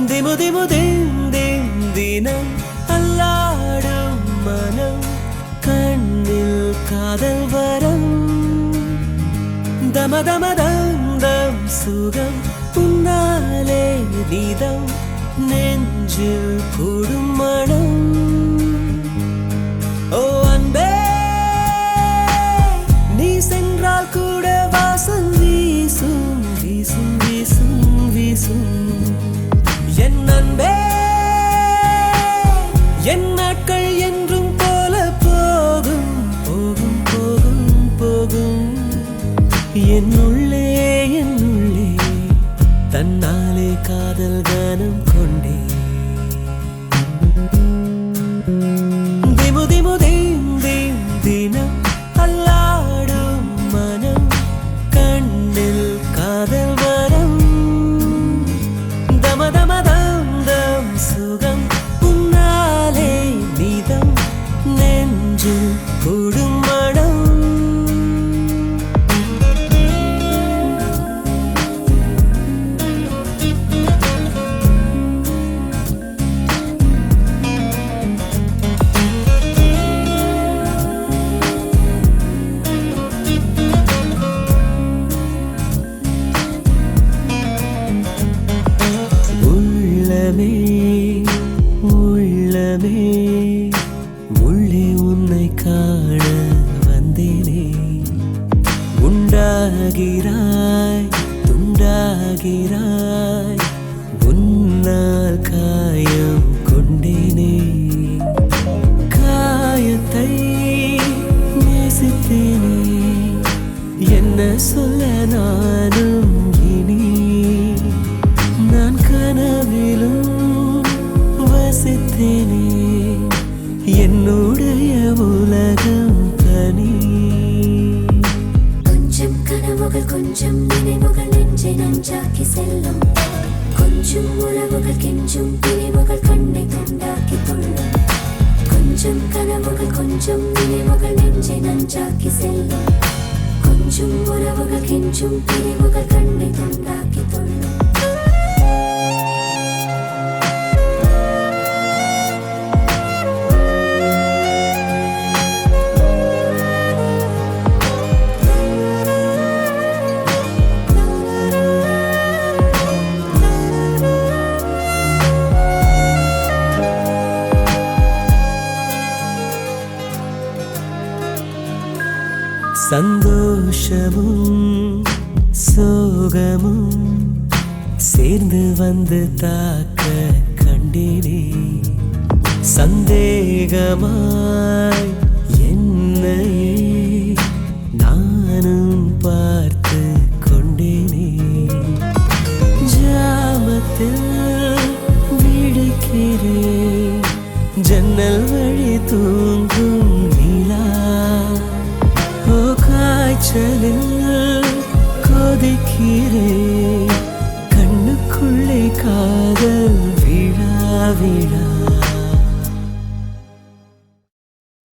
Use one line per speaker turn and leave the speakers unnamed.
திமு திமு தினம் அல்லாடும் மனம் கண்ணில் காதல் வரம் தம தம தம் சுகம் உன்னாலே நீதம் நெஞ்சில் கூடும் மனம் ஓ அன்பே நீ சென்றால் கூட வாசம் வீசும் வீசும் வீசும் வீசும் என் அன்பே என் நாட்கள் என்றும் போல போகும் போகும் போகும் போகும் என்னுள்ளே தன்னாலே காதல் கானம் கொண்டே திமு திமு தினம் அல்லாடும் மனம் கண்ணில் காதல் வரம் தம தம தம் சுகம் உன்னாலே நீதம் நெஞ்சில் கூடும் மடம் உள்ளமே உள்ளே உன்னை காண வந்தேனே உண்டாகிறாய் துண்டாகிறாய் உன்னால் காயம் கொண்டேனே காயத்தை நேசித்தேனே என்ன சொல்ல நானும் இனி நான் கனவிலும் வசித்தேனே என்னுடைய உலகம் தனி
கொஞ்சம் கனவுகள் கொஞ்சம் நினைவுகள் நெஞ்சை நஞ்சாக்கி செல்லும் கொஞ்சம் உறவுகள் கெஞ்சும் பிரிவுகள் கண்ணை துண்டாக்கி கொள்ளும் கொஞ்சம் கனவுகள் கொஞ்சம் நினைவுகள் நெஞ்சை நஞ்சாக்கி செல்லும் கொஞ்சம் உறவுகள் கெஞ்சும் பிரிவுகள் கண்ணை துண்டாக்கி கொள்ளும்
சந்தோஷமும் சோகமும் சேர்ந்து வந்து தாக்க கண்டேனே சந்தேகமாய் என்னையே நானும் பார்த்து கொண்டேனே ஜாமத்தில் விழிக்கிறேன் ஜன்னல் வழி தூங்கும் நிலா காய்ச்சலில் கொதிக்கிறேன் கண்ணுக்குள்ளே காதல் விழா விழா